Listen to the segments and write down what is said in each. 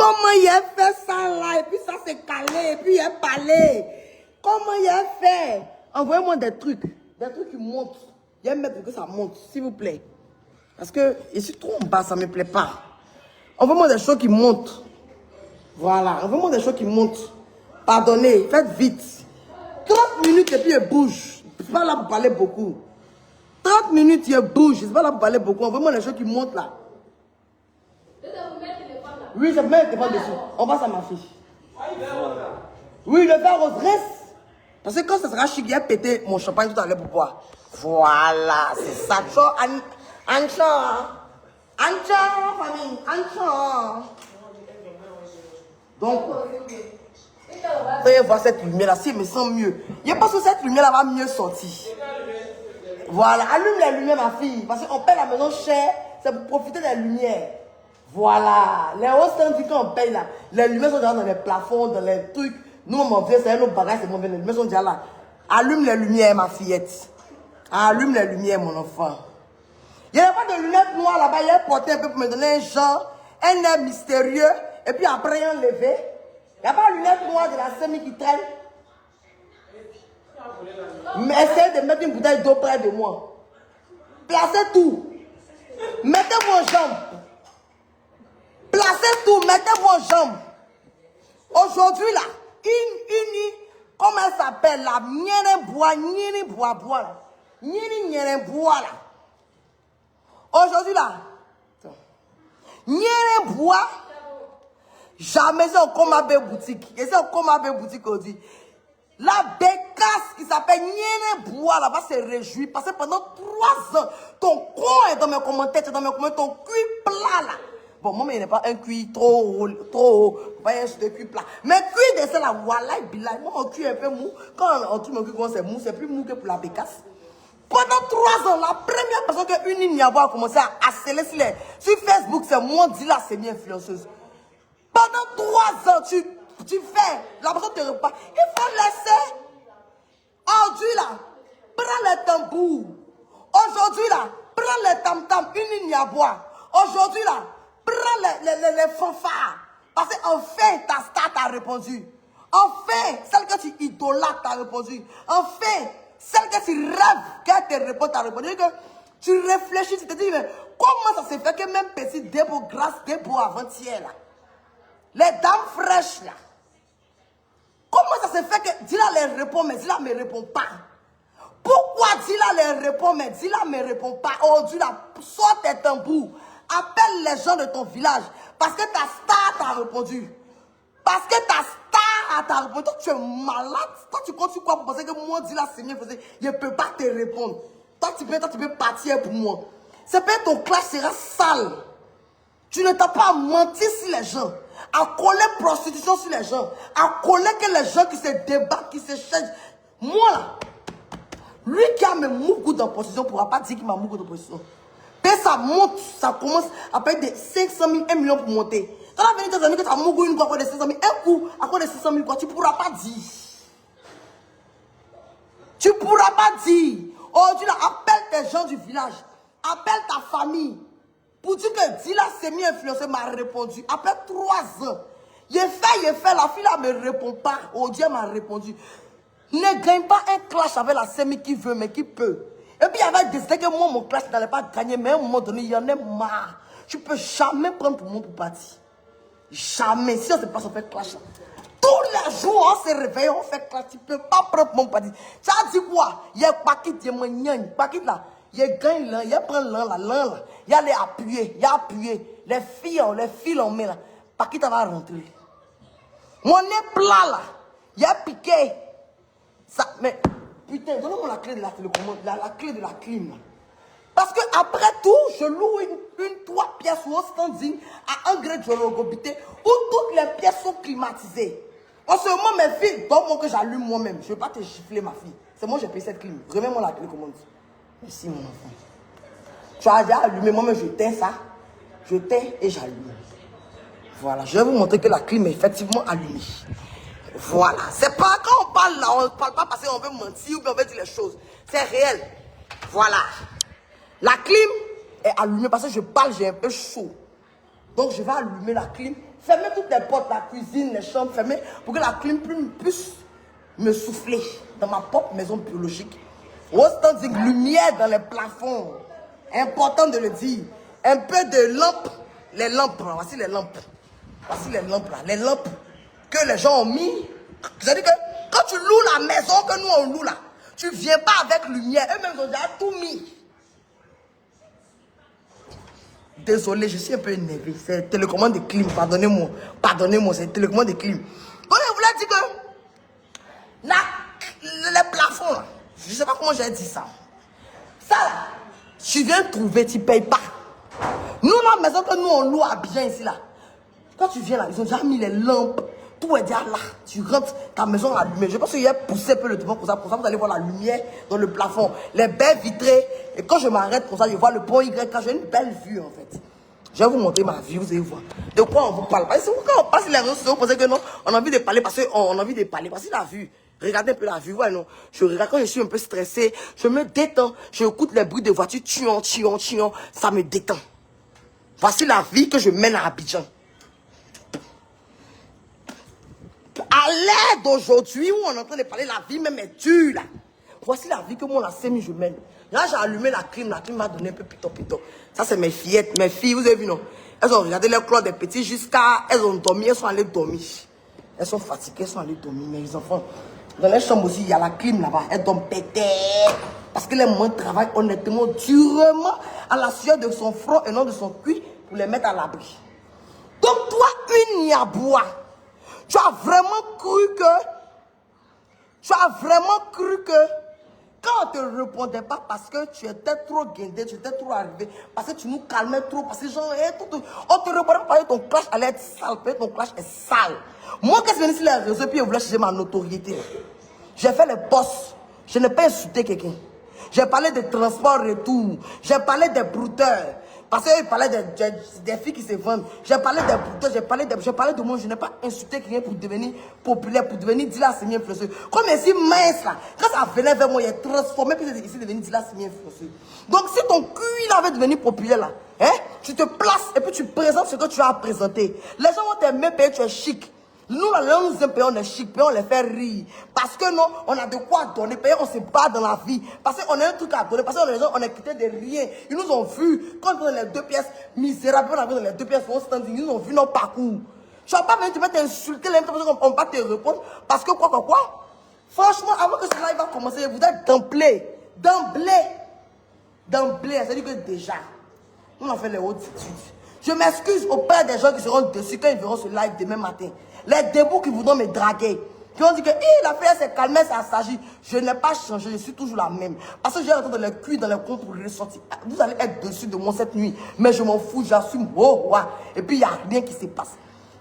Comment il a fait ça là? Et puis ça s'est calé. Et puis il a parlé. Comment il a fait? Envoyez-moi des trucs qui montent. Il y a un mètre que ça monte, s'il vous plaît. Parce que ici, trop en bas, ça ne me plaît pas. Envoyez-moi des choses qui montent. Voilà, envoyez-moi des choses qui montent. Pardonnez, faites vite. 30 minutes et puis il bouge. Je ne suis pas là pour parler beaucoup. 30 minutes, il bouge. Je ne suis pas là pour parler beaucoup. Envoyez-moi des choses qui montent là. Oui, je mets le téléphone dessus. On passe à ma fiche. Oui, le verre rose reste. Parce que quand ça sera chic, il a pété mon champagne tout à l'heure pour boire. Voilà, c'est ça. Ancho, famille, Ancho. Donc, veuillez voir cette lumière-là, si elle me sent mieux. Je pense que cette lumière-là va mieux sortir. Voilà, allume les lumières, ma fille. Parce qu'on paie la maison cher, c'est pour profiter des lumières. Voilà, les hauts dit qu'on paye là. Les lumières sont déjà dans les plafonds, dans les trucs. Nous, mon vieux, c'est nos bagages, c'est mon vieux. Les lumières sont déjà là. Allume les lumières, ma fillette. Allume les lumières, mon enfant. Il n'y a pas de lunettes noires là-bas. Il y a porté un peu pour me donner un genre, un air mystérieux. Et puis après, il y a enlevé. Il n'y a pas de lunettes noires de la semi qui traîne. Mais essayez de mettre une bouteille d'eau près de moi. Placez tout. Mettez-vous en jambes. Placez tout, mettez-vous en jambes. Aujourd'hui là, comment elle s'appelle là? Nyere bois là. Nyere bois là. Aujourd'hui là, Nyere bois, jamais c'est au Komabe boutique. Et c'est au Komabe boutique qu'on dit. La bécasse qui s'appelle Nyere bois là va se réjouir parce que pendant 3 ans, ton corps est dans mes commentaires, ton cul plat là. Bon, moi, il n'est pas un cuir trop haut, pas un cuir plat. Mais cuir de ça, là, voilà, bilay. Moi, mon cuir est un peu mou. Quand on trouve mon cuir, c'est mou, c'est plus mou que pour la bécasse. Pendant 3 ans, la première personne que une Niabo a commencé à harceler sur Facebook, c'est moi, dis là, c'est bien influenceuse. Pendant 3 ans, tu fais, la personne te repart. Il faut laisser. Aujourd'hui, là, prends les tambours. Aujourd'hui, là, prends les tam-tam, une Niabo. Aujourd'hui, là, prends les fanfares. Parce qu'enfin, ta star t'a répondu. Enfin, celle que tu idolâtres t'a répondu. Enfin, celle que tu rêves qu'elle te réponde t'a répondu. Que tu réfléchis, tu te dis, mais comment ça se fait que même petit Debo, grâce Debo avant-hier, là, les dames fraîches, là, comment ça se fait que Dila les répond, mais Dila ne me répond pas? Pourquoi Dila les répond, mais Dila ne me répond pas? Aujourd'hui, là, sors tes tambours. Appelle les gens de ton village. Parce que ta star t'a répondu. Parce que ta star t'a répondu. Toi, tu es malade. Toi, tu continues quoi pour penser que moi, dis la Seigneur, je ne peux pas te répondre. Toi, tu peux partir pour moi. C'est pas ton clash sera sale. Tu ne t'as pas menti sur les gens. À coller prostitution sur les gens. À coller que les gens qui se débattent, qui se changent. Moi, là, lui qui a mes mougous dans position ne pourra pas dire qu'il m'a mougou dans position. Et ça monte, ça commence à payer des 500 000, 1 million pour monter. Quand la vérité, tes amis que tu as mougou une fois de 500 000, un coup, à quoi de 600 000, quoi, tu ne pourras pas dire. Tu ne pourras pas dire. Aujourd'hui, appelle tes gens du village. Appelle ta famille. Pour dire que Dila semi-influenceur m'a répondu. Après 3 ans. Il fait, la fille là ne me répond pas. Aujourd'hui, elle m'a répondu. Ne gagne pas un clash avec la semi qui veut, mais qui peut. Et puis, il avait décidé que moi, mon clash n'allait pas gagner. Mais à un moment donné, il y en a marre. Tu ne peux jamais prendre pour moi pour partir. Jamais. Si on ne se passe, on fait clash. Tous les jours, on se réveille, on fait clash. Tu ne peux pas prendre pour moi pour partir. Tu as dit quoi? Il y a un paquet de moyens. Paquet là. Il gagne là. Il prend l'un là. Il y a les appuyer. Il y a appuyé. Les filles en main là. Paquet va rentrer. Mon nez plat là. Il y a piqué. Ça, mais. Putain, donnez-moi la clé de la télécommande, la clé de la clim. Là. Parce que après tout, je loue une 3 pièces au standing à 1 gré de logobité où toutes les pièces sont climatisées. En ce moment, mes filles, donne-moi que j'allume moi-même. Je ne vais pas te gifler, ma fille. C'est moi qui j'ai payé cette clim. Remets-moi la télécommande. Merci, mon enfant. Tu as déjà allumé, moi-même, je tais ça. Je tais et j'allume. Voilà, je vais vous montrer que la clim est effectivement allumée. Voilà, c'est pas quand on parle là, on ne parle pas parce qu'on veut mentir ou qu'on veut dire les choses. C'est réel. Voilà. La clim est allumée parce que je parle, j'ai un peu chaud. Donc je vais allumer la clim fermez toutes les portes, la cuisine, les chambres, fermez pour que la clim puisse me souffler dans ma propre maison biologique. Standing lumière dans les plafonds. Important de le dire. Un peu de lampes. Les lampes, voici les lampes. Voici les lampes là. Les lampes que les gens ont mis. C'est-à-dire que quand tu loues la maison que nous on loue là, tu viens pas avec lumière. Eux-mêmes ils ont déjà tout mis. Désolé, je suis un peu énervé. C'est télécommande de clim. Pardonnez-moi. Pardonnez-moi, c'est télécommande de clim. Donc, je voulais dire que les plafonds là, je ne sais pas comment j'ai dit ça. Ça là, tu viens trouver, tu ne payes pas. Nous, la maison que nous on loue à Abidjan ici là, quand tu viens là, ils ont déjà mis les lampes. Tout est déjà là. Tu rentres, ta maison allumée. Je pense qu'il y a poussé un peu le devant pour ça. Pour ça, vous allez voir la lumière dans le plafond. Les baies vitrées. Et quand je m'arrête comme ça, je vois le pont Y. Quand j'ai une belle vue en fait. Je vais vous montrer ma vue, vous allez voir. De quoi on vous parle. Parce que quand on passe les réseaux sociaux, vous pensez que non, on a envie de parler parce qu'on a envie de parler. Parce que la vue. Regardez un peu la vue, ouais, non. Je regarde quand je suis un peu stressé. Je me détends. Je écoute les bruits de voitures. Tuant. Ça me détend. Voici la vie que je mène à Abidjan. À l'ère d'aujourd'hui où on est en train de parler, la vie même est dure là. Voici la vie que moi, la semi, je mène. Là, j'ai allumé la clim m'a donné un peu pito. Ça, c'est mes fillettes, mes filles, vous avez vu, non? Elles ont regardé les cloches des petits jusqu'à... Elles ont dormi, elles sont allées dormir. Elles sont fatiguées, elles sont allées dormir, mais les enfants... Dans les chambres aussi, il y a la clim là-bas. Elles dorment pétées. Parce que les mamans travaillent honnêtement, durement, à la sueur de son front et non de son cuir pour les mettre à l'abri. Donc, toi, une niaboua, tu as vraiment cru que quand on ne te répondait pas parce que tu étais trop guindé, tu étais trop arrivé, parce que tu nous calmais trop, parce que genre, on te répondait parce que ton clash allait être sale, parce que ton clash est sale. Moi, quand je venais sur les réseaux, puis je voulais chercher ma notoriété. J'ai fait les boss. Je n'ai pas insulté quelqu'un. J'ai parlé des transports retour. J'ai parlé des brouteurs. Parce qu'ils parlaient des filles qui se vendent. J'ai parlé des brouteurs, j'ai parlé de moi. Je n'ai pas insulté quelqu'un pour devenir populaire, pour devenir Dila semi-influenceuse. Comme ici, mince là, quand ça venait vers moi, il est transformé, puis c'est ici devenu Dila semi-influenceuse. Donc si ton cul il avait devenu populaire là, hein, tu te places et puis tu présentes ce que tu as à présenter. Les gens vont t'aimer, payer, tu es chic. Nous, là, nous aime payer, on est chic, payer, on les fait rire. Parce que non, on a de quoi donner, payer, on se bat dans la vie. Parce qu'on a un truc à donner, parce qu'on on est quitté de rien. Ils nous ont vus, quand on est dans les deux pièces misérables, on a vu dans les deux pièces, on standing, ils nous ont vu nos parcours. Je ne vais pas venir te mettre insulter, on va te répondre. Parce que quoi? Franchement, avant que ce live va commencer, vous êtes d'emblée, c'est-à-dire que déjà, on a fait les hautes études. Je m'excuse auprès des gens qui seront dessus quand ils verront ce live demain matin. Les débuts qui voudront me draguer. Qui ont dit que la fille s'est calmée, ça s'agit. Je n'ai pas changé, je suis toujours la même. Parce que j'ai rentré dans les culs, dans les comptes pour ressortir. Vous allez être dessus de moi cette nuit. Mais je m'en fous, j'assume. Oh, ouais. Et puis il n'y a rien qui se passe.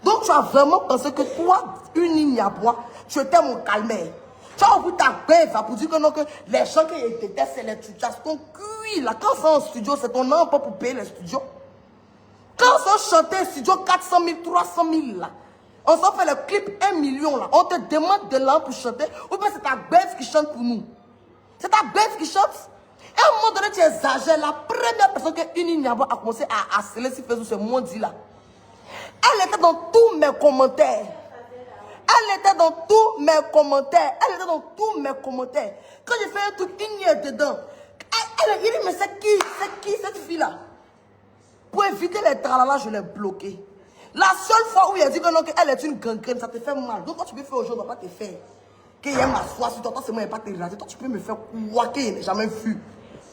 Donc tu as vraiment pensé que toi, une Niaboua, tu étais mon calmeur. Tu as envie ta bête pour dire que non, que les gens qui étaient, c'est les tutas. Ton cul, là, quand c'est en studio, c'est ton nom pas pour payer les studios. Quand on chantait studio 400 000, 300 000 là, on s'en fait le clip 1 million là, on te demande de l'argent pour chanter, ou bien c'est ta bête qui chante pour nous. C'est ta bête qui chante. Et à un moment donné, tu exagères. La première personne que Uni Niaboua a commencé à harceler sur Facebook, c'est Mondi là. Elle était dans tous mes commentaires. Quand j'ai fait un truc, il y est dedans. Il dit, mais c'est qui cette fille là? Pour éviter les tralala, je l'ai bloqué. La seule fois où il a dit que non, qu'elle est une gangrène, ça te fait mal. Donc, quand tu peux faire aux gens, on ne va pas te faire. Qu'il y ait m'asseoir sur toi, toi, c'est moi, il n'y a pas te rater. Toi, tu peux me faire couaquer, il n'est jamais vu.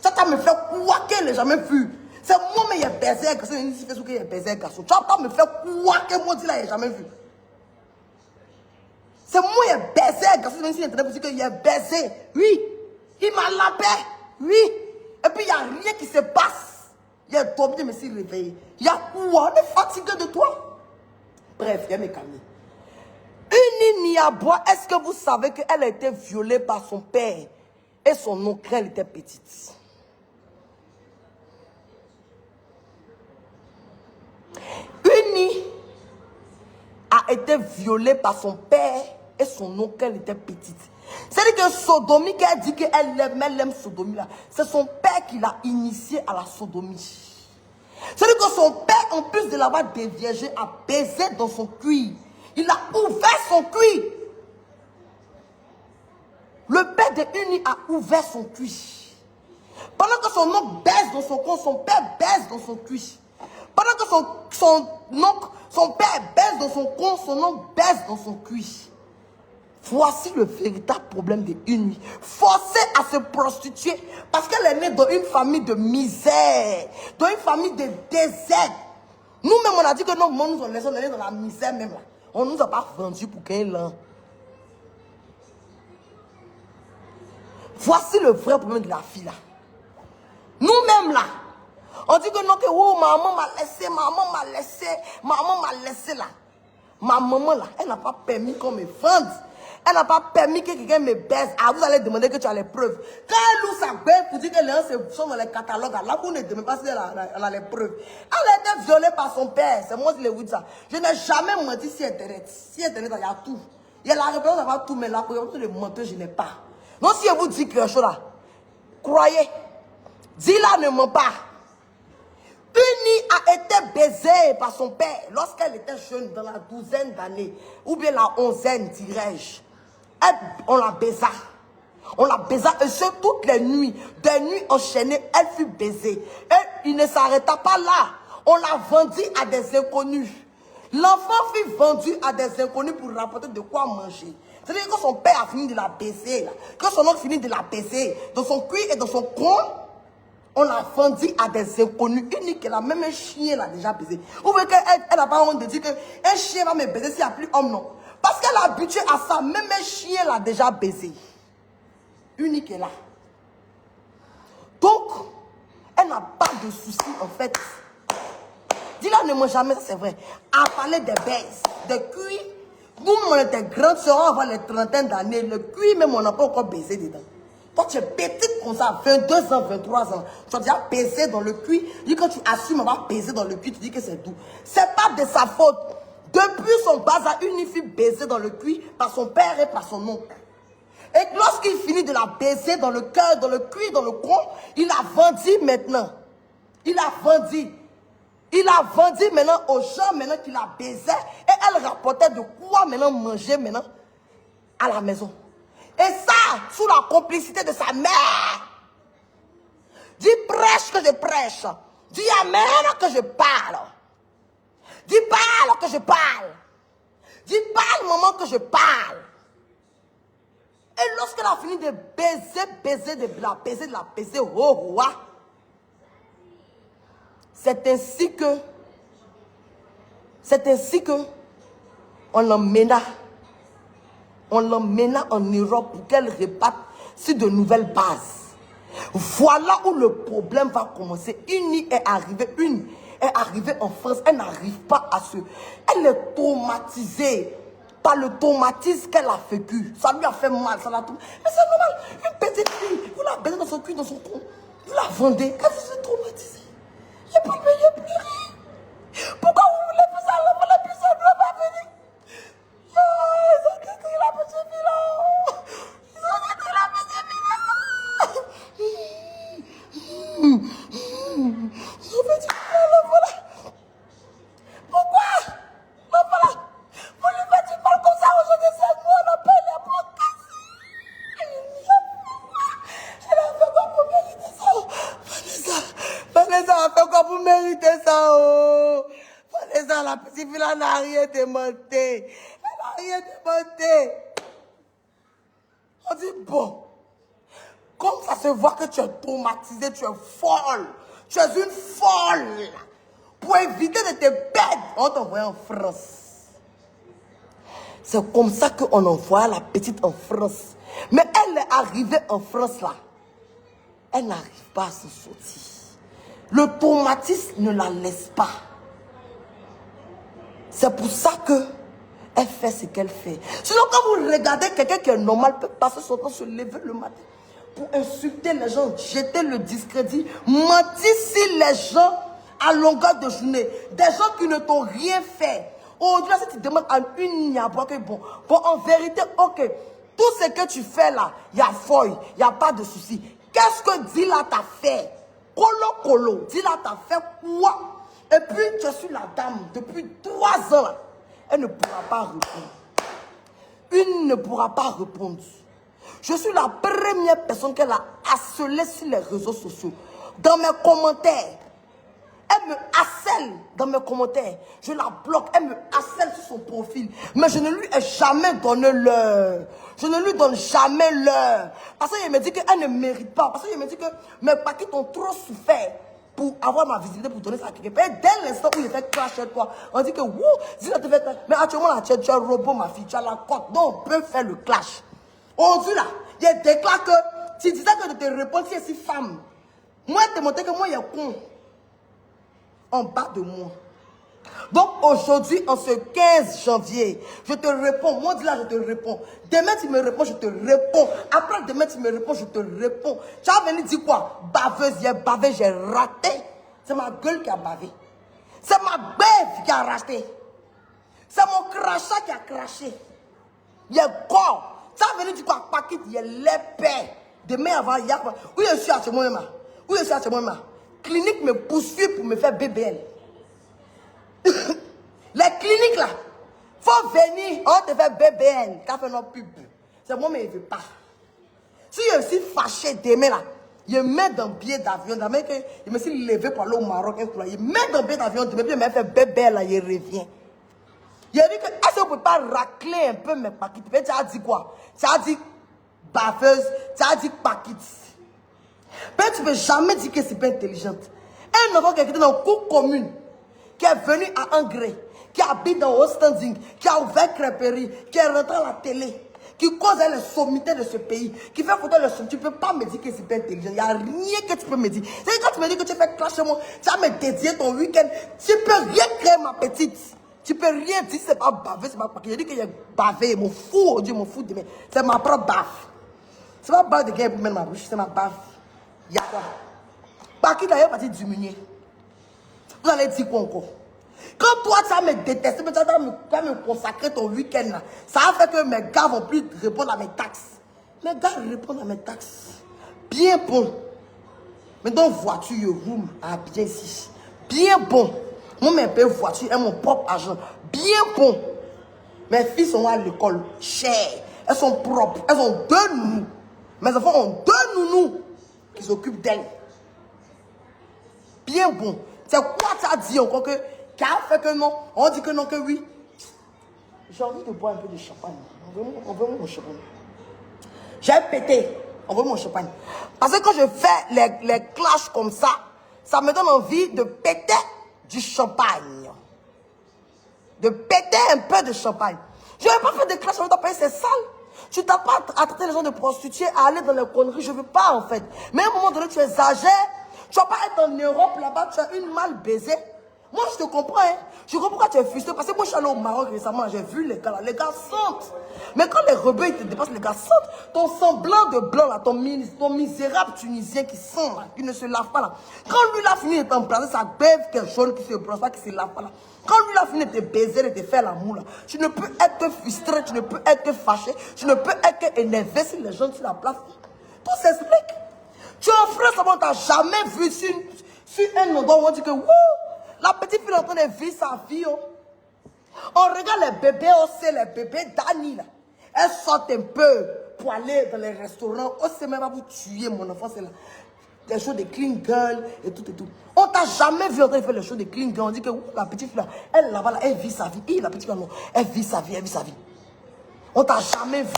Ça, tu me fait couaquer, il n'est jamais vu. C'est moi, mais il y a baisé un garçon. Il fait ce qu'il y a baisé un garçon. Tu vas pas me faire couaquer, moi, dit là, il n'est jamais vu. C'est moi, il y a baisé un garçon. Même si Internet vous dit qu'il y a baisé. Oui. Il m'a lapé. Oui. Et puis, il n'y a rien qui se passe. Il y a dormi, je me suis réveillé. Il y a quoi? On est fatigué de toi. Bref, il y a mes calmer. Uni Niaboua, est-ce que vous savez qu'elle a été violée par son père et son oncle quand elle était petite? Uni a été violée par son père et son oncle quand elle était petite. C'est-à-dire que sodomie, qui a dit qu'elle aime sodomie là, c'est son père qui l'a initiée à la sodomie. C'est-à-dire que son père, en plus de l'avoir déviégé, a baisé dans son cuir. Il a ouvert son cuir. Le père de Uni a ouvert son cuir. Pendant que son oncle baisse dans son compte, son père baisse dans son cuir. Pendant que son père baisse dans son compte, son oncle baisse dans son cuir. Voici le véritable problème de Uni. Forcée à se prostituer parce qu'elle est née dans une famille de misère, dans une famille de désert. Nous-mêmes, on a dit que non, nous on est nés dans la misère même là. On ne nous a pas vendu pour qu'elle ait. Voici le vrai problème de la fille là. Nous-mêmes là, on dit que non, que oh, maman m'a laissé là. Ma maman là, elle n'a pas permis qu'on me vende. Elle n'a pas permis que quelqu'un me baise. Ah, vous allez demander que tu as les preuves. Quand elle ouvre sa gueule pour dire que les gens sont dans les catalogues, là, vous ne demandez pas si elle a les preuves. Elle a été violée par son père. C'est moi qui l'ai dit ça. Je n'ai jamais menti sur Internet. Sur Internet, il y a tout. Il y a la réponse d'avoir tout, mais la réponse de mentir, je n'ai pas. Non, si elle vous dit quelque chose là, croyez. Dis-la, ne ment pas. Uni a été baisée par son père lorsqu'elle était jeune, dans la 12aine d'années, ou bien la 11aine, dirais-je. On la baisa. On la baisa, et ce, toutes les nuits, des nuits enchaînées, elle fut baisée. Et il ne s'arrêta pas là. On la vendit à des inconnus. L'enfant fut vendu à des inconnus pour rapporter de quoi manger. C'est-à-dire que son père a fini de la baiser, là. Que son oncle finit de la baiser, dans son cuir et dans son con. On l'a vendu à des inconnus. Unique, la même chien l'a déjà baisé. Vous voyez qu'elle n'a pas honte de dire qu'un chien va me baiser s'il n'y a plus homme, non. Parce qu'elle est habituée à ça, même un chien l'a déjà baisé. Unique est là. Donc, elle n'a pas de soucis en fait. Dis-la, ne mange jamais, ça c'est vrai. À parler des baises, des cuits. Nous, on était grandes sœurs avant les trentaines d'années. Le cuit, même, on n'a pas encore baisé dedans. Toi, tu es petite comme ça, 22 ans, 23 ans. Tu as déjà baisé dans le cuir. Dis quand tu assumes avoir baisé dans le cuir, tu dis que c'est doux. C'est pas de sa faute. Depuis son bas âge, une fille baisée dans le cuir par son père et par son oncle. Et lorsqu'il finit de la baiser dans le cœur, dans le cuir, dans le con, il a vendu maintenant. Il a vendu. Il a vendu maintenant aux gens maintenant qu'il a baisé. Et elle rapportait de quoi maintenant manger maintenant à la maison. Et ça, sous la complicité de sa mère. Dis prêche que je prêche. Dis amen que je parle. Dis parle que je parle. Dis parle maman que je parle. Et lorsqu'elle a fini de baiser, de la baiser, oh, oh, c'est ainsi que on l'emmena en Europe pour qu'elle reparte sur de nouvelles bases. Voilà où le problème va commencer. Une est arrivée en France, elle n'arrive pas à se... Elle est traumatisée par le traumatisme qu'elle a vécu. Ça lui a fait mal, ça l'a tout. Mais c'est normal, une petite fille, vous la baisez dans son cul, dans son con, vous la vendez, elle vous est traumatisée. Il n'y a pas de meilleur pleurer. Pourquoi vous voulez plus ça, l'enfant la plus ça ne doit pas venir? Ils ont détruit la petite fille là. Ils ont détruit la petite fille là. Ils ont fait du mal, l'enfant là. Pourquoi? L'enfant là. Vous lui faites du mal comme ça aujourd'hui, c'est moi, on appelle les podcasts. Elle a fait quoi pour mériter ça? Vanessa a fait quoi pour mériter ça? Oh. Vanessa, la petite fille là n'a rien demandé. Elle n'a rien demandé. On dit bon. Comme ça se voit que tu es traumatisée, tu es folle. Tu es une folle. Pour éviter de te perdre, on t'envoie en France. C'est comme ça qu'on envoie la petite en France. Mais elle est arrivée en France là. Elle n'arrive pas à se sortir. Le traumatisme ne la laisse pas. C'est pour ça que elle fait ce qu'elle fait. Sinon, quand vous regardez quelqu'un qui est normal, peut passer son temps, se lever le matin pour insulter les gens, jeter le discrédit, mentir sur les gens à longueur de journée. Des gens qui ne t'ont rien fait. Aujourd'hui, si tu demandes à une niabois que bon, en vérité, ok, tout ce que tu fais là, il y a feuille, il n'y a pas de souci. Qu'est-ce que Dila t'a fait? Colo, Dila t'a fait quoi? Et puis, je suis la dame depuis 3 ans. Là. Elle ne pourra pas répondre. Une ne pourra pas répondre. Je suis la première personne qu'elle a harcelée sur les réseaux sociaux. Dans mes commentaires. Elle me harcèle dans mes commentaires. Je la bloque. Elle me harcèle sur son profil. Mais je ne lui ai jamais donné l'heure. Je ne lui donne jamais l'heure. Parce qu'elle me dit qu'elle ne mérite pas. Parce qu'elle me dit que mes paquets ont trop souffert pour avoir ma visibilité, pour donner ça à quelqu'un. Dès l'instant où il fait crash chez toi, on dit que wouh, Zina te fait crash. Mais actuellement, là, tu es un robot, ma fille. Tu as la cote. Donc, on peut faire le clash. Aujourd'hui, là, il déclare que tu disais que de te répondre si c'est femme. Moi, elle te montrait que moi, il y a con. En bas de moi. Donc aujourd'hui, en ce 15 janvier, je te réponds. Moi, dis là, je te réponds. Demain, tu me réponds, je te réponds. Après, demain, tu me réponds, je te réponds. Tu as venu dire quoi? Baveuse, j'ai bavé, j'ai raté. C'est ma gueule qui a bavé. C'est ma bête qui a raté. C'est mon crachat qui a craché. Il y a quoi? Tu as venu dire quoi? Paquet, il y a l'épée. Demain, avant, il y a quoi? Où je suis à ce moment-là? Où je suis à ce moment-là? Clinique me poursuit pour me faire BBL. Les cliniques là, faut venir, on te fait BBL, qu'a fait notre pub. C'est moi, mais il ne veut pas. Si je suis fâché demain là, je mets dans le billet d'avion, je me suis levé pour aller au Maroc, je mets dans le billet d'avion, je me fait BBL là, je reviens. Il a dit que, est-ce que vous ne pouvez pas racler un peu mes paquets? Tu as dit quoi? Tu as dit baveuse, tu as dit paquets. Mais tu ne peux jamais dire que c'est pas intelligente. Un enfant qui est dans une cour commune, qui est venu à Angré, qui habite dans le standing, qui a ouvert crêperie, qui est rentré à la télé, qui cause les sommités de ce pays, qui fait photo de sommités. Tu ne peux pas me dire que c'est pas intelligent. Il n'y a rien que tu peux me dire. C'est quand tu me dis que tu fais clash chez moi, tu vas me dédier ton week-end. Tu ne peux rien créer, ma petite. Tu ne peux rien dire, c'est pas bavé, c'est pas paquet. Je dis que j'ai bavé, mon fou, oh Dieu, mon fou demain. C'est ma propre baffe. C'est pas baffe de quelqu'un pour mettre ma bouche, c'est ma baffe. Il y a quoi? Par qui d'ailleurs parti diminuer? Vous allez dire quoi encore? Quand toi, tu vas me détester, tu vas me consacrer ton week-end là, ça va faire que mes gars vont plus répondre à mes taxes. Mes gars répondent à mes taxes. Bien bon. Mais dans voiture, je roule à bien ici. Bien bon. Moi, mes pères voiture et mon propre argent. Bien bon. Mes filles sont à l'école. Chères. Elles sont propres. Elles ont 2 nounous. Mes enfants ont 2 nounous qui s'occupent d'elles. Bien bon. C'est quoi tu as dit encore que, qui a fait que non? On dit que non, que oui. J'ai envie de boire un peu de champagne. On veut mon champagne. J'ai pété. On veut mon champagne. Parce que quand je fais les clashs comme ça me donne envie de péter du champagne. De péter un peu de champagne. Je ne vais pas faire des clashs en même temps, c'est sale. Tu n'as pas à traiter les gens de prostituées, à aller dans les conneries. Je ne veux pas en fait. Mais à un moment donné, tu exagères. Tu ne vas pas être en Europe là-bas, tu as une mal baisée. Moi, je te comprends. Hein. Je comprends pourquoi tu es frustré. Parce que moi, je suis allé au Maroc récemment, j'ai vu les gars là. Les gars sentent. Mais quand les rebelles ils te dépassent, les gars sentent. Ton semblant de blanc là, ton misérable Tunisien qui sent là, qui ne se lave pas là. Quand lui l'a fini d'être embrasser sa bête qui est jaune, qui se brosse pas, qui se lave pas là. Quand lui l'a fini de te baiser, de te faire l'amour là, tu ne peux être frustré, tu ne peux être fâché, tu ne peux être énervé si les gens sur la place. Tout s'explique. Tu es un frère, ça ne t'a jamais vu sur un endroit où on dit que wouh, la petite fille est en train de vivre sa vie. Oh. On regarde les bébés, on sait les bébés d'Annie là. Elles sortent un peu pour aller dans les restaurants. On sait même pas vous tuer, mon enfant, c'est là. Des choses de clean girl et tout et tout. On t'a jamais vu en train de faire les choses de clean girl. On dit que ouh, la petite fille là, elle là-bas, là, elle vit sa vie. Et la petite fille là, non, elle vit sa vie, elle vit sa vie. On t'a jamais vu.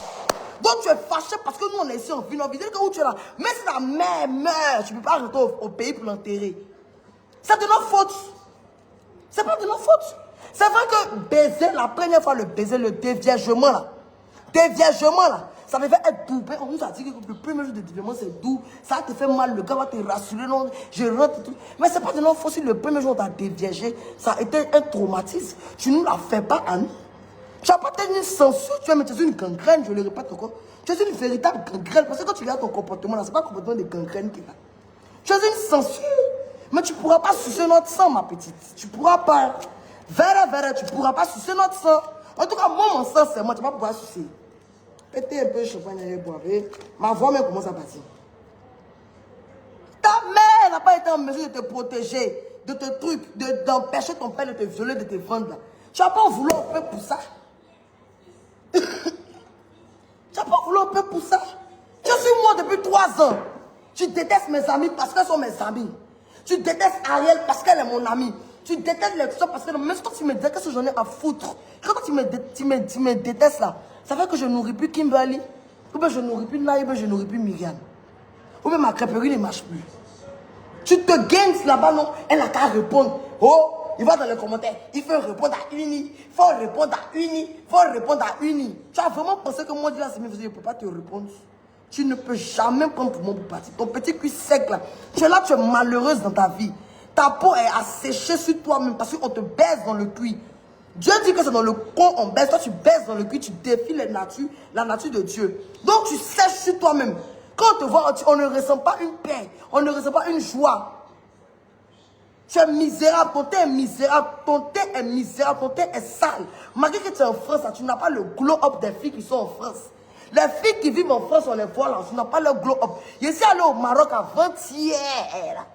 Donc tu es fâché parce que nous on est ici en ville, on vit que où tu es là. Mais si la mère meurt, tu ne peux pas rentrer au pays pour l'enterrer. C'est de notre faute. C'est pas de notre faute. C'est vrai que baiser, la première fois le baiser, le déviègement là. Déviègement là. Ça devait être doux. On nous a dit que le premier jour de déviègement c'est doux. Ça te fait mal, le gars va te rassurer. Non, je rentre et tout. Mais c'est pas de notre faute si le premier jour on t'a déviégé, ça a été un traumatisme. Tu ne la fais pas à nous. Tu n'as pas tenu une censure, tu es une gangrène, je le répète encore. Tu es une véritable gangrène. Parce que quand tu regardes ton comportement là, ce n'est pas le comportement de gangrène qui est là. Tu as une censure. Mais tu ne pourras pas sucer notre sang, ma petite. Tu ne pourras pas. Verre, tu ne pourras pas sucer notre sang. En tout cas, moi, mon sang, c'est moi, tu ne vas pas pouvoir sucer. Pétez un peu de champagne et boire. Ma voix même commence à partir. Ta mère n'a pas été en mesure de te protéger. te trucs, d'empêcher ton père de te violer, de te vendre là. Tu n'as pas voulu un peu pour ça. Tu n'as pas voulu un peu pour ça. Je suis moi depuis 3 ans. Tu détestes mes amis parce qu'elles sont mes amis. Tu détestes Ariel parce qu'elle est mon amie. Tu détestes les gens parce que même quand tu me dis qu'est-ce que j'en ai à foutre. Quand tu me détestes là, ça fait que je nourris plus Kimberly. Ou bien je nourris plus Naïb, ou bien je nourris plus Myriam. Ou bien ma crêperie ne marche plus. Tu te gagnes là-bas, non? Elle n'a qu'à répondre. Oh, il va dans les commentaires. Il faut répondre à Uni. Il faut répondre à Uni. Il faut répondre à Uni. Tu as vraiment pensé que moi, là, c'est mieux, je ne peux pas te répondre. Tu ne peux jamais prendre pour moi pour partir. Ton petit cul sec là. Tu es là, tu es malheureuse dans ta vie. Ta peau est asséchée sur toi-même parce qu'on te baise dans le cuir. Dieu dit que c'est dans le con on baisse. Toi, tu baisses dans le cuir, tu défies la nature de Dieu. Donc, tu sèches sur toi-même. Quand on te voit, on ne ressent pas une paix. On ne ressent pas une joie. Tu es misérable. Ton teint est misérable. Ton teint est misérable. Ton teint est sale. Malgré que tu es en France, tu n'as pas le glow-up des filles qui sont en France. Les filles qui vivent en France, on les voit là. Tu n'as pas le glow-up. Je suis allé au Maroc avant-hier.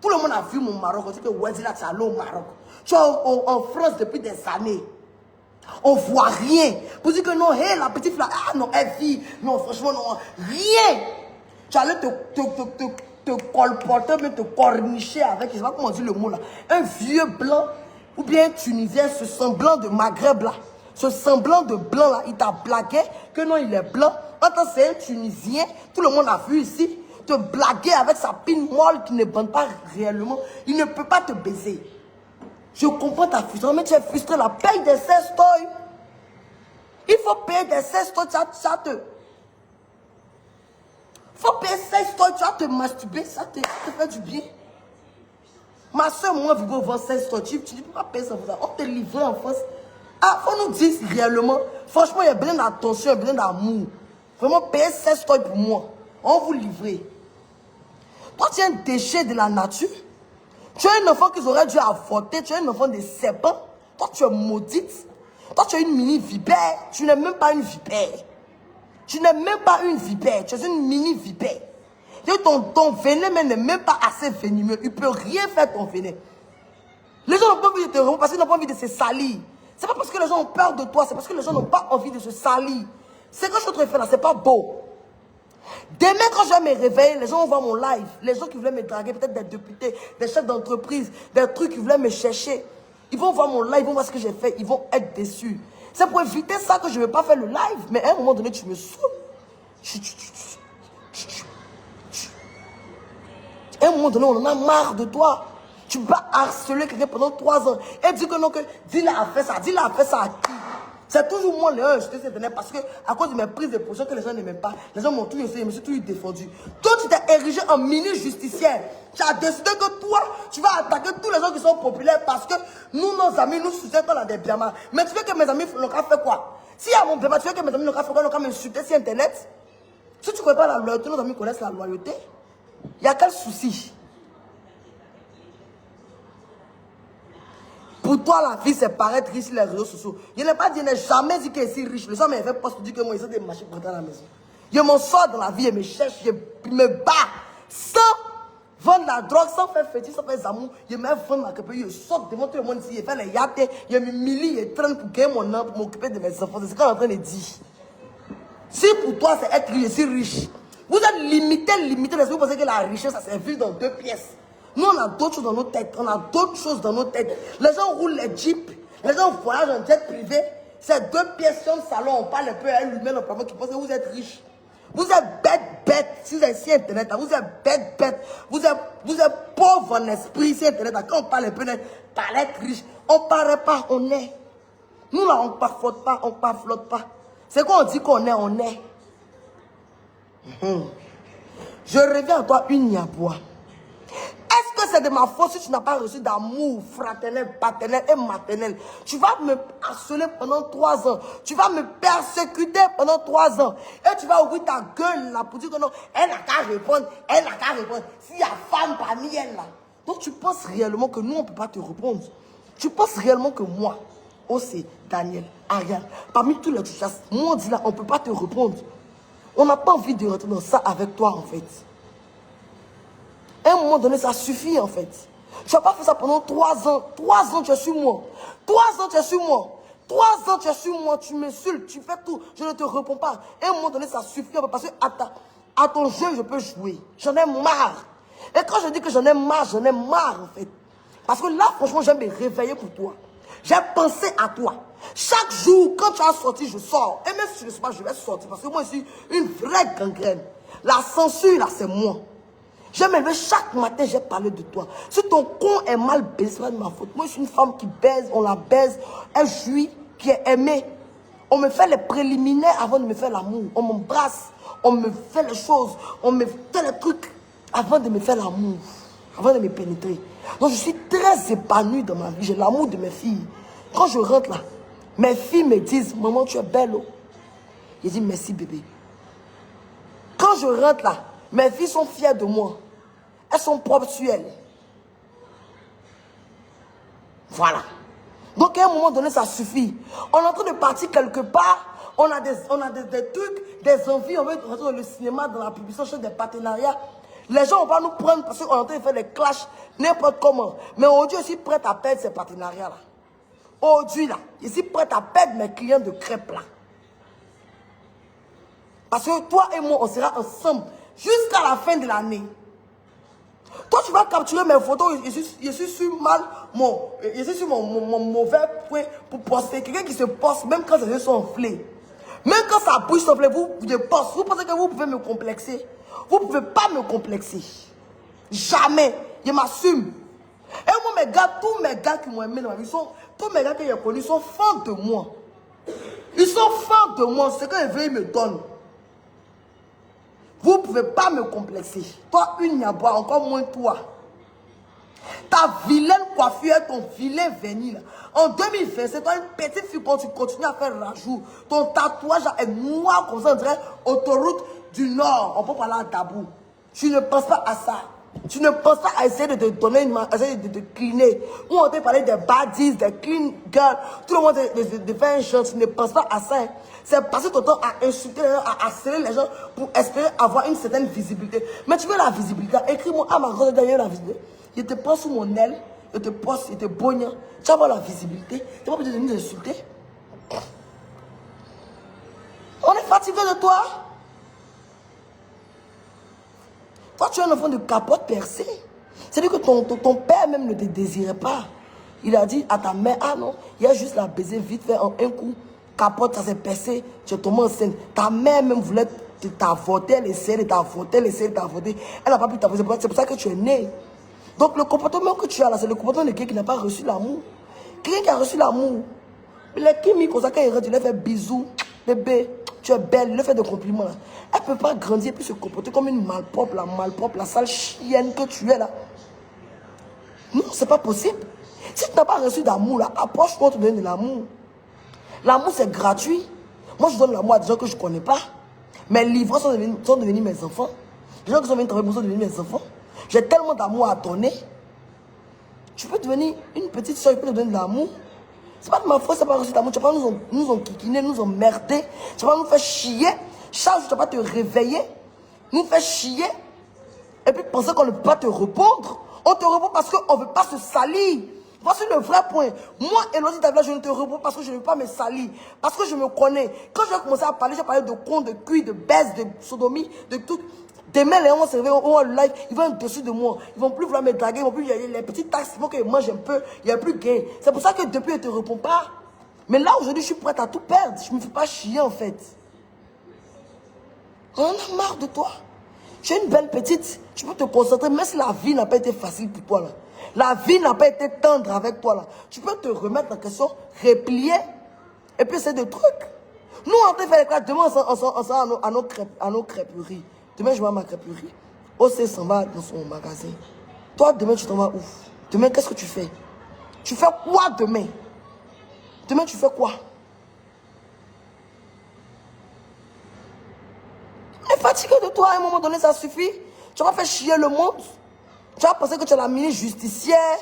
Tout le monde a vu mon Maroc. On dit que Wazila, tu es allé au Maroc. Tu es en France depuis des années. On voit rien. Pour dire que non, hé, la petite fille, ah non, elle vit. Non, franchement, non, rien. Tu allais te colporter, mais te cornicher avec, je sais pas comment on dit le mot là, un vieux blanc, ou bien tunisien, ce semblant de Maghreb là, ce semblant de blanc là, il t'a blagué que non, il est blanc. Attends, c'est un Tunisien, tout le monde a vu ici, te blaguer avec sa pine molle qui ne bande pas réellement. Il ne peut pas te baiser. Je comprends ta frustration, mais tu es frustré là, paye des sextoys. Il faut payer des sextoys, faut payer 16 toys, tu vas te masturber, ça te fait du bien. Ma soeur, moi, je veux vendre 16 toys, tu ne peux pas payer ça pour ça. On te livre en France. Ah, faut nous dire réellement. Franchement, il y a besoin d'attention, il y a besoin d'amour. Vraiment, payer 16 toys pour moi. On vous livre. Toi, tu es un déchet de la nature. Tu es un enfant qu'ils auraient dû avorter. Tu es un enfant de serpent. Toi, tu es maudite. Toi, tu es une mini vipère. Tu n'es même pas une vipère. Tu n'es même pas une vipère, tu es une mini vipère. Ton venin n'est même pas assez venimeux. Il ne peut rien faire ton venin. Les gens n'ont pas envie de te revoir parce qu'ils n'ont pas envie de se salir. Ce n'est pas parce que les gens ont peur de toi, c'est parce que les gens n'ont pas envie de se salir. Ce que je suis en train de faire là, ce n'est pas beau. Demain, quand je vais me réveiller, les gens vont voir mon live. Les gens qui voulaient me draguer, peut-être des députés, des chefs d'entreprise, des trucs qui voulaient me chercher. Ils vont voir mon live, ils vont voir ce que j'ai fait, ils vont être déçus. C'est pour éviter ça que je ne vais pas faire le live. Mais à un moment donné, tu me saoules. À un moment donné, on en a marre de toi. Tu vas harceler quelqu'un pendant 3 ans. Et dis que non, que dis-le à faire ça. Dis-le à faire ça à qui? C'est toujours moi le je te sais parce que à cause de mes prises de position que les gens n'aimaient pas, les gens m'ont toujours essayé, je me suis toujours défendu. Toi, tu t'es érigé en mini-justicière. Tu as décidé que toi, tu vas attaquer tous les gens qui sont populaires parce que nous, nos amis, nous soutiennent dans des biamas. Mais tu veux que mes amis n'ont qu'à faire quoi? Si à mon biama, tu veux que mes amis n'ont qu'à faire quoi? N'ont qu'à m'insulter sur Internet? Si tu ne connais pas la loyauté, nos amis connaissent la loyauté. Il y a quel souci? Pour toi, la vie, c'est paraître riche sur les réseaux sociaux. Je n'ai pas dit, je n'ai jamais dit que je suis riche. Les gens m'avaient pas dit que moi, ils ont des machines pour rentrer à la maison. Je m'en sors dans la vie, je me cherche, je me bats. Sans vendre la drogue, sans faire fétiche, sans faire amour. Je me vends ma crêperie, je sors devant tout le monde ici, je fais les yachts, je me milie, je traîne pour gagner mon âme, pour m'occuper de mes enfants. C'est ce qu'on est en train de dire. Si pour toi, c'est être riche, je suis riche. Vous êtes limité, parce que vous pensez que la richesse, ça c'est vivre dans 2 pièces. Nous, on a d'autres choses dans nos têtes. On a d'autres choses dans nos têtes. Les gens roulent les jeeps. Les gens voyagent en jet privé. C'est 2 pièces sur le salon. On parle un peu à l'humain en parlant qui pense que vous êtes riche. Vous êtes bête. Si vous êtes sur Internet, vous êtes bête. Vous êtes pauvre en esprit sur Internet. Quand on parle un peu de paraître riche, on ne paraît pas, on est. Nous, là, on ne parfote pas, on ne parflotte pas. C'est quoi on dit qu'on est, on est. Je reviens à toi, une Niaboua. Est-ce que c'est de ma faute si tu n'as pas reçu d'amour fraternel, paternel et maternel? Tu vas me harceler pendant 3 ans. Tu vas me persécuter pendant 3 ans. Et tu vas ouvrir ta gueule là pour dire que non, elle n'a qu'à répondre, elle n'a qu'à répondre. S'il y a femme parmi elle là. Donc tu penses réellement que nous, on ne peut pas te répondre. Tu penses réellement que moi, Osé, Daniel, Ariane, parmi tous les chasses, moi on dit là, on ne peut pas te répondre. On n'a pas envie de rentrer dans ça avec toi en fait. À un moment donné, ça suffit en fait. Tu n'as pas fait ça pendant 3 ans. 3 ans, tu es sur moi. 3 ans, tu es sur moi. 3 ans, tu es sur moi. Tu m'insultes, tu fais tout. Je ne te réponds pas. Et à un moment donné, ça suffit. Parce que à ton jeu, je peux jouer. J'en ai marre. Et quand je dis que j'en ai marre en fait. Parce que là, franchement, j'aime me réveiller pour toi. J'ai pensé à toi. Chaque jour, quand tu as sorti, je sors. Et même si je ne sais pas, je vais sortir. Parce que moi, je suis une vraie gangrène. La censure, là, c'est moi. Je me lève chaque matin, j'ai parlé de toi. Si ton con est mal baisé, c'est pas de ma faute. Moi, je suis une femme qui baise, on la baise. Elle jouit, qui est aimée. On me fait les préliminaires avant de me faire l'amour. On m'embrasse, on me fait les choses, on me fait les trucs avant de me faire l'amour, avant de me pénétrer. Donc, je suis très épanouie dans ma vie. J'ai l'amour de mes filles. Quand je rentre là, mes filles me disent, maman, tu es belle. Oh. Je dis, merci bébé. Quand je rentre là, mes filles sont fières de moi. Elles sont propres sur elles. Voilà. Donc à un moment donné, ça suffit. On est en train de partir quelque part. On a des trucs, des envies. On veut rentrer dans le cinéma, dans la publicité, chercher des partenariats. Les gens vont pas nous prendre parce qu'on est en train de faire des clashs n'importe comment. Mais aujourd'hui, je suis prête à perdre ces partenariats-là. Aujourd'hui, là, je suis prête à perdre mes clients de crêpes, là. Parce que toi et moi, on sera ensemble jusqu'à la fin de l'année. Toi, tu vas capturer mes photos. Je suis sur mon mauvais point pour poster. Quelqu'un qui se poste, même quand ses yeux sont enflés. Même quand sa bouche s'enfle, vous postez. Vous pensez que vous pouvez me complexer? Vous ne pouvez pas me complexer. Jamais. Je m'assume. Et moi, tous mes gars qui m'ont aimé dans ma vie, tous mes gars que j'ai connus sont fans de moi. Ils sont fans de moi. C'est que ils me donnent. Vous ne pouvez pas me complexer. Toi, une Niabois, encore moins toi. Ta vilaine coiffure et ton vilain vernis. Là. En 2020, c'est toi une petite fille quand tu continues à faire rajout. Ton tatouage est noir comme ça, on dirait autoroute du Nord. On peut parler à Dabou. Tu ne penses pas à ça. Tu ne penses pas à essayer de te donner une main, essayer de te cleaner. Ou on peut parler des baddies, des clean girls. Tout le monde de faire un chant. Tu ne penses pas à ça. Hein. C'est passer ton temps à insulter les gens, à harceler les gens pour espérer avoir une certaine visibilité. Mais tu veux la visibilité. Écris-moi à ma grande dernière la visibilité. Je te prends sous mon aile. Je te poste, je te bogne. Tu vas avoir la visibilité. Tu n'as pas besoin de nous insulter. On est fatigué de toi. Toi, tu es un enfant de capote percée. C'est-à-dire que ton père même ne te désirait pas. Il a dit à ta mère, ah non, il a juste la baiser vite fait en un coup. Capote, ça s'est percé, tu es tombé enceinte. Ta mère même voulait t'avorter, elle essayait de t'avorter, Elle n'a pas pu t'avorter, c'est pour ça que tu es né. Donc le comportement que tu as là, c'est le comportement de quelqu'un qui n'a pas reçu l'amour. Quelqu'un qui a reçu l'amour. Les Kimi, comme ça, quand il rentre, il lui fait bisous. Bébé, tu es belle, il lui fait des compliments là. Elle ne peut pas grandir et puis se comporter comme une malpropre, la sale chienne que tu es là. Non, c'est pas possible. Si tu n'as pas reçu d'amour là, approche-toi de te donner de l'amour. L'amour c'est gratuit. Moi je donne l'amour à des gens que je ne connais pas. Mes livres sont devenus mes enfants. Les gens qui sont venus travailler sont devenus mes enfants. J'ai tellement d'amour à donner. Tu peux devenir une petite soeur, tu peux te donner de l'amour. C'est pas de ma faute, c'est pas reçu d'amour. Tu vas pas nous enquiquiner, nous emmerder. Tu vas pas nous faire chier. Chaque jour, tu vas pas te réveiller. Nous faire chier. Et puis penser qu'on ne peut pas te répondre. On te répond parce qu'on ne veut pas se salir. Voici le vrai point. Moi, Elodie Davila, je ne te réponds parce que je ne veux pas me salir. Parce que je me connais. Quand je vais commencer à parler, j'ai parlé de con, de cuit, de baisse, de sodomie, de tout. Demain, les gens vont se réveiller en live, ils vont être dessus de moi. Ils vont plus vouloir me draguer, ils vont plus, les petites taxes, il faut qu'ils mangent un peu, il n'y a plus gain. C'est pour ça que depuis, je ne te réponds pas. Mais là, aujourd'hui, je suis prête à tout perdre. Je ne me fais pas chier, en fait. On en a marre de toi. Tu es une belle petite, tu peux te concentrer, même si la vie n'a pas été facile pour toi, là. La vie n'a pas été tendre avec toi, là. Tu peux te remettre en question, replier, et puis c'est des trucs. Nous, on va faire les classes, demain, on s'en à nos crêperies. Demain, je vais à ma crêperie. OC s'en va dans son magasin. Toi, demain, tu t'en vas où? Demain, qu'est-ce que tu fais? Tu fais quoi demain? Demain, tu fais quoi? On est fatigué de toi, à un moment donné, ça suffit. Tu vas faire chier le monde. Tu vas penser que tu es la ministre justicière.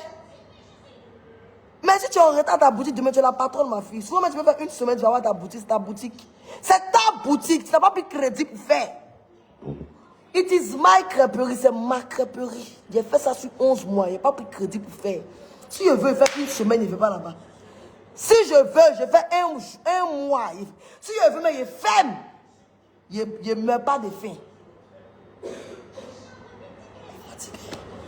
Mais si tu es en retard à ta boutique, demain, tu es la patronne, ma fille. Souvent, tu peux faire une semaine, tu vas avoir ta boutique, c'est ta boutique. C'est ta boutique. Tu n'as pas pris crédit pour faire. It is my crêperie, c'est ma crêperie. J'ai fait ça sur 11 mois. Il n'y a pas pris de crédit pour faire. Si je veux faire une semaine, il ne veut pas là-bas. Si je veux, je fais un mois. Si je veux, mais il ferme. Il ne meurt pas de faim.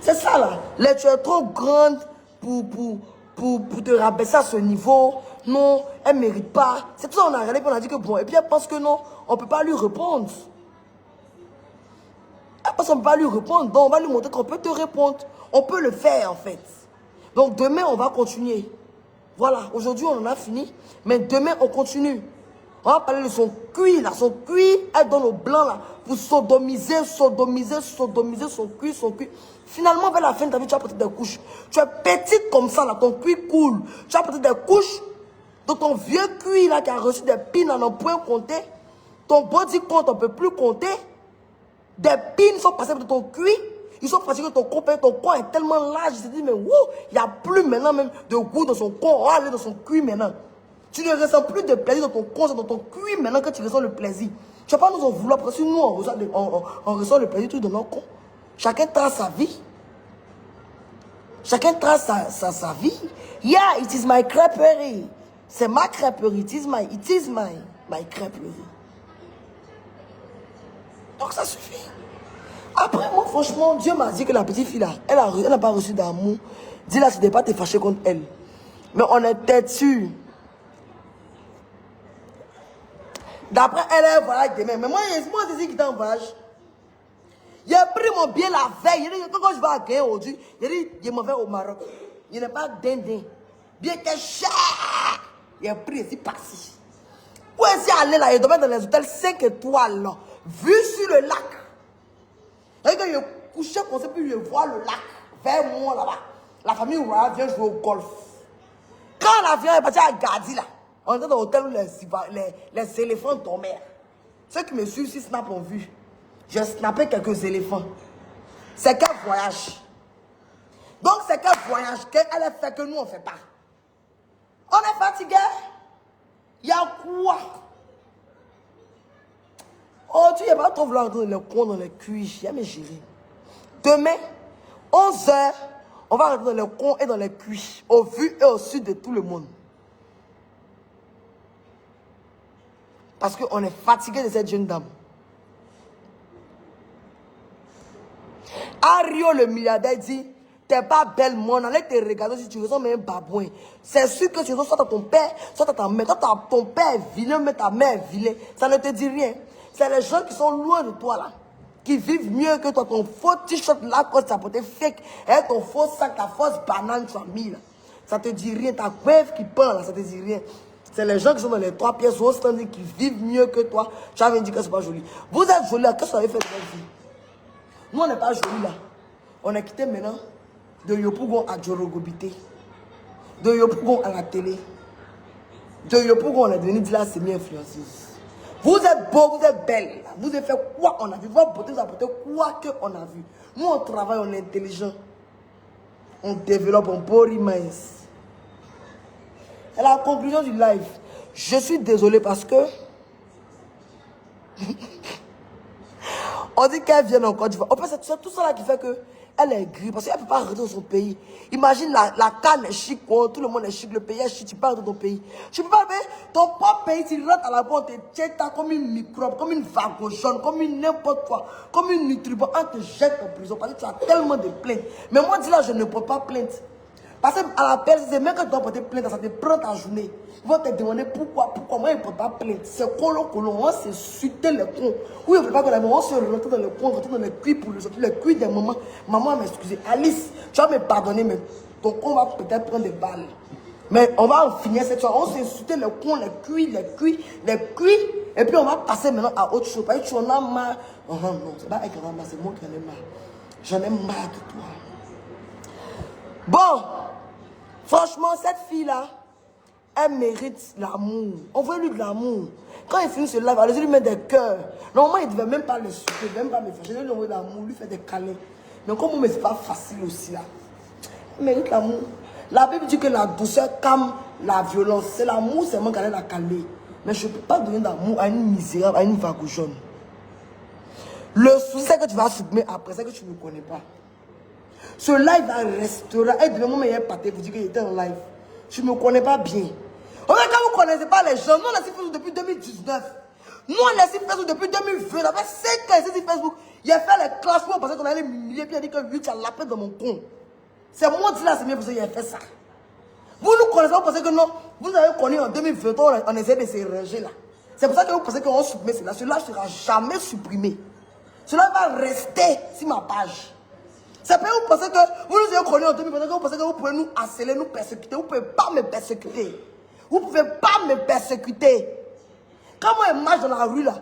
C'est ça là. Là, tu es trop grande pour te rabaisser à ce niveau. Non, elle ne mérite pas. C'est tout ça, on a regardé et on a dit que bon. Et puis elle pense que non, on ne peut pas lui répondre. Elle pense qu'on ne peut pas lui répondre. Donc on va lui montrer qu'on peut te répondre. On peut le faire en fait. Donc demain, on va continuer. Voilà, aujourd'hui on en a fini. Mais demain, on continue. On va parler de son cuir là. Son cuir, elle donne au blanc là. Pour sodomiser son cuir, son cuir. Finalement, vers la fin de ta vie, tu as porté des couches. Tu es petite comme ça là, ton cuir coule. Tu as porté des couches. Donc ton vieux cuir là qui a reçu des pins à n'en point compter. Ton body compte, on ne peut plus compter. Des pins sont passés de ton cuir. Ils sont fatigués de ton corps. Ton corps est tellement large. Je te dis, mais wouh, il n'y a plus maintenant même de goût dans son corps. On va aller dans son cuir maintenant. Tu ne ressens plus de plaisir dans ton corps, c'est dans ton cuir maintenant que tu ressens le plaisir. Tu ne vas pas nous en vouloir parce que nous, on ressent le plaisir tout dans nos corps. Chacun trace sa vie. Chacun trace sa vie. Yeah, it is my crêperie. C'est ma crêperie. It is my crêperie. Donc ça suffit. Après, moi, franchement, Dieu m'a dit que la petite fille là, elle n'a pas reçu d'amour. Dis là, tu ne devais pas te fâcher contre elle. Mais on était sûr. D'après elle, elle voyage demain. Mais moi, c'est ici qui t'en voyage. J'ai pris mon billet la veille. Quand je vais à Gain aujourd'hui, il dit, je m'en vais au Maroc. Il n'est pas dindin. Bien que cher. J'ai pris ici, par-ci. Où est-ce aller là? Il doit mettre dans les hôtels 5 étoiles là. Vu sur le lac. Et quand je couchais comme ça, puis je vois le lac. Vers moi là-bas. La famille royale vient jouer au golf. Quand l'avion est parti à Gadi là, on était dans l'hôtel où les éléphants dormaient. Ceux qui me suivent sur Snap ont vu. J'ai snappé quelques éléphants. C'est quel voyage. Donc c'est quel voyage qu'elle a fait que nous on ne fait pas. On est fatigué. Il y a quoi? Oh, tu n'as pas trop vouloir entendre les cons dans les cuisses. J'ai mes gérés. Demain, 11h, on va rentrer dans les cons et dans les cuisses. Au vu et au sud de tout le monde. Parce qu'on est fatigué de cette jeune dame. Ario, le milliardaire, dit, t'es pas belle, mon allez te regarder si tu ressembles à un babouin. C'est sûr que tu ressembles soit à ton père, soit à ta mère. Toi, ton père est vilain, mais ta mère est vilain. Ça ne te dit rien. C'est les gens qui sont loin de toi, là. Qui vivent mieux que toi. Ton faux t-shirt là, quand tu as porté fake, et ton faux sac, ta fausse banane, tu as mis, là. Ça te dit rien. Ta veuve qui parle, là, ça te dit rien. C'est les gens qui sont dans les 3 pièces au stand qui vivent mieux que toi. J'avais dit que c'est pas joli. Vous êtes joli, qu'est-ce que vous avez fait de votre vie? Nous, on n'est pas joli là. On est quitté maintenant de Yopougon à Djorogobité. De Yopougon à la télé. De Yopougon, on est devenu de la semi-influenceuse. Vous êtes beau, vous êtes belle. Vous avez fait quoi on a vu? Votre beauté vous a apporté quoi qu'on a vu? Nous, on travaille, on est intelligent. On développe, on body minds. Et la conclusion du live, je suis désolé parce que on dit qu'elle vient en Côte d'Ivoire. En fait, c'est tout ça là qui fait qu'elle est grise. Parce qu'elle ne peut pas rentrer dans son pays. Imagine la canne est chic, tout le monde est chic, le pays est chic, tu pars de ton pays. Tu ne peux pas faire ton propre pays, tu rentres à la porte, tu es comme une microbe, comme une vague jaune, comme une n'importe quoi, comme une nutrition. On te jette en prison parce que tu as tellement de plaintes. Mais moi, dis là, je ne porte pas plainte. Parce qu'à la personne, c'est même que tu dois porter plainte, ça te prend ta journée. Ils vont te demander pourquoi moi je ne porte pas plainte. C'est colon, on se suiter les cons. Oui, on ne peut pas que la maman se rentre dans le con, rentre dans les cuits pour les cuits des mamans. Maman m'a excusé. Alice, tu vas me pardonner, mais ton con va peut-être prendre des balles. Mais on va en finir cette fois. On s'est insulté les cons, les cuits. Et puis on va passer maintenant à autre chose. Parce que tu en as marre. Oh non, c'est pas elle qui en a marre, c'est moi qui en ai marre. J'en ai marre de toi. Bon, franchement, cette fille-là, elle mérite l'amour. Envoyez-lui de l'amour. Quand il finit ce live, allez-y lui mettre des cœurs. Normalement, il ne devait même pas le suivre, il ne devait même pas me faire. Je vais lui envoyer de l'amour, lui faire des câlins. Mais comme moi, ce n'est pas facile aussi là. Elle mérite l'amour. La Bible dit que la douceur calme la violence. C'est l'amour seulement qu'elle a la calmer. Mais je ne peux pas donner d'amour à une misérable, à une vague jaune. Le souci, c'est que tu vas supprimer après, c'est que tu ne connais pas. Ce live restera. Et demain, mon meilleur pâté vous dit qu'il était en live. Tu ne me connais pas bien. Quand vous ne connaissez pas les gens, nous on a laissé Facebook depuis 2019. Nous on a laissé Facebook depuis 2020. Ça fait 5 ans ici sur Facebook. Il a fait les classes pour penser qu'on allait m'humilier. Puis il a dit que lui, tu as l'appel dans mon compte. C'est moi qui l'ai mieux pour ça qu'il a fait ça. Vous nous connaissez, vous pensez que non. Vous avez connu en 2020, on essaie de se ranger là. C'est pour ça que vous pensez qu'on supprime cela. Cela ne sera jamais supprimé. Cela va rester sur ma page. C'est pour ça que vous pensez que vous nous avez connus en 2020, vous pensez que vous pouvez nous harceler, nous persécuter. Vous ne pouvez pas me persécuter. Vous ne pouvez pas me persécuter. Quand moi je marche dans la rue là,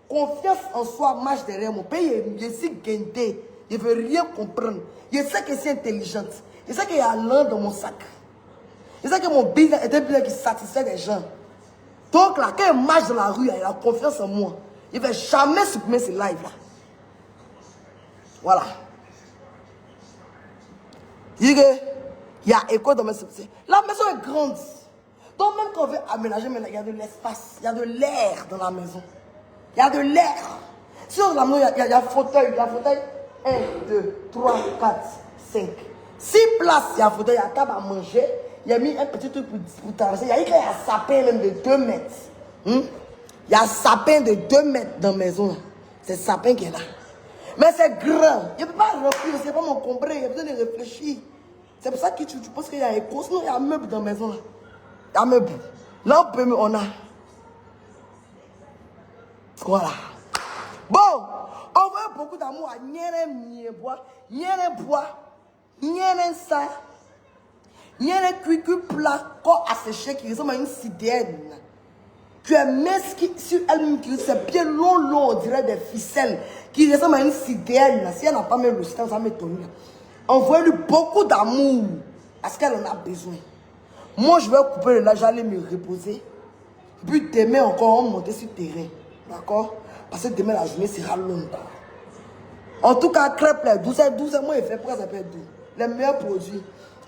confiance en soi marche derrière mon pays. Je suis guindé. Je ne veux rien comprendre. Je sais que c'est intelligente. Je sais qu'il y a l'un dans mon sac. Je sais que mon business est un business qui satisfait les gens. Donc là, quand je marche dans la rue, il a confiance en moi. Il ne va jamais supprimer ce live là. Voilà. Il y a écho dans ma société. La maison est grande. Donc même quand on veut aménager, il y a de l'espace. Il y a de l'air dans la maison. Il y a de l'air. Sur la maison, il y a un fauteuil. Il y a un fauteuil. 1, 2, 3, 4, 5. 6 places. Il y a un fauteuil, il y a un table à manger. Il y a mis un petit truc pour traverser. Il y a un sapin même de 2 mètres. Il y a un sapin de 2 mètres dans la maison. C'est le sapin qui est là. Mais c'est grand. Je ne peux pas remplir, c'est pas m'encombrer. Il y a besoin de réfléchir. C'est pour ça que tu penses qu'il y a un écho. Sinon, il y a un meuble dans la maison. Là. Il y a un meuble. Là, on a. Voilà. Bon, on voit beaucoup d'amour à Nyere bois, Nyere bois, Nyere ça, Nyere cuicu plat, corps asséché qui ressemble à une sidienne. Tu es mesquine sur elle-même, c'est bien long, on dirait des ficelles, qui ressemble à une sidienne. Si elle n'a pas même le stem, ça m'étonne. Envoyez-lui beaucoup d'amour, parce qu'elle en a besoin. Moi, je vais couper le lait, j'allais me reposer. Puis demain encore, on va monter sur le terrain. D'accord? Parce que demain, la journée sera longue. En tout cas, crêpe, les 12, moi, il fait presque doux. Les meilleurs produits.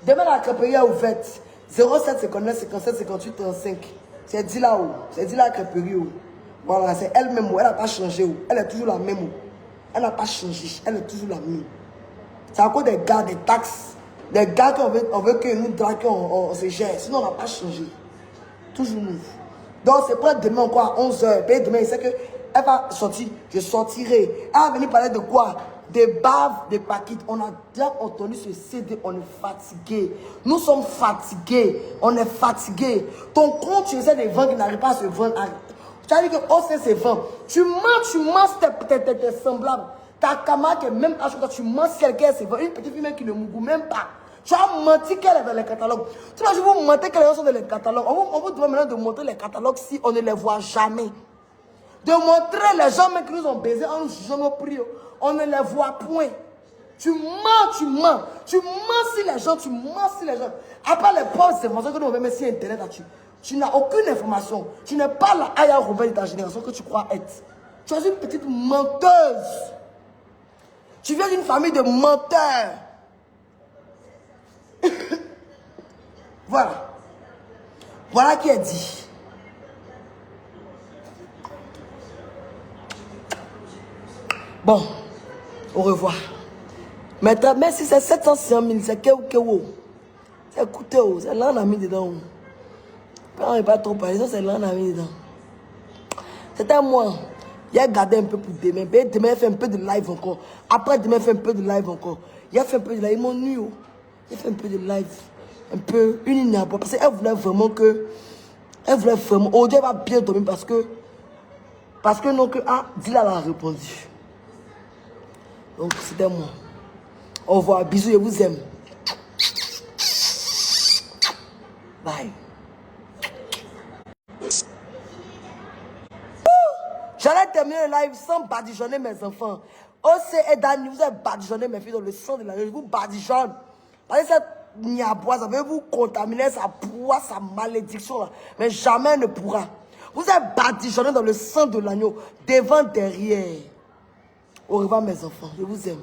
Demain, la crêperie est ouverte. 07 59 57 58 35. C'est dit là-haut. C'est dit là la crêperie. Voilà, c'est elle-même. Elle n'a pas changé. Elle est toujours la même. Elle n'a pas changé. Elle est toujours la même. C'est à cause des gars, des taxes. Des gars qu'on veut que nous draguions, on se gère. Sinon, on n'a pas changé. Toujours nous. Donc, c'est pour demain encore à 11h. Puis demain, il sait qu'elle va sortir. Je sortirai. Elle va venir parler de quoi? Des baves, des paquets. On a déjà entendu ce CD. On est fatigué. Nous sommes fatigués. On est fatigués. Ton compte, tu essaies de vendre, il n'arrive pas à se vendre. Tu as dit que oh, c'est se vendre. Tu mens, tes semblables. Ta camarade qui est même âge que toi, tu mens si quelqu'un se vend. Une petite fille même qui ne mougue même pas. Tu as menti qu'elle est dans les catalogues. Tu vois, je vous mentais que les gens sont dans les catalogues. On vous demande maintenant de montrer les catalogues si on ne les voit jamais. De montrer les gens même qui nous ont baisés en nous jugeant nos prix. On ne les voit point. Tu mens. Tu mens si les gens, Après les pauvres informations que nous avons mis sur Internet, tu n'as aucune information. Tu n'es pas la Aya Robert de ta génération que tu crois être. Tu es une petite menteuse. Tu viens d'une famille de menteurs. Voilà. Voilà qui est dit. Bon, au revoir. Maintenant, même si c'est 700 000, c'est que c'est écoutez, c'est là on a mis dedans. On n'est pas trop parlé, c'est là on a mis dedans. C'était moi. Il a gardé un peu pour demain. Demain, il fait un peu de live encore. Après, demain, il fait un peu de live encore. Il a fait un peu de live. Ils m'ont nu. Il fait un peu de live. Un peu, une ligne. Parce qu'elle voulait vraiment que. Elle voulait vraiment. Aujourd'hui, elle va bien dormir parce que non, que. Ah, Dila a répondu. Donc, c'était moi. Au revoir. Bisous, je vous aime. Bye. J'allais terminer le live sans badigeonner mes enfants. OC et Dani, vous avez badigeonné mes filles dans le sang de la rue. Je vous badigeonne. Parce que cette niaboise, vous vous contaminer sa poids, sa malédiction. Là. Mais jamais ne pourra. Vous êtes badigeonné dans le sang de l'agneau. Devant, derrière. Au revoir mes enfants. Je vous aime.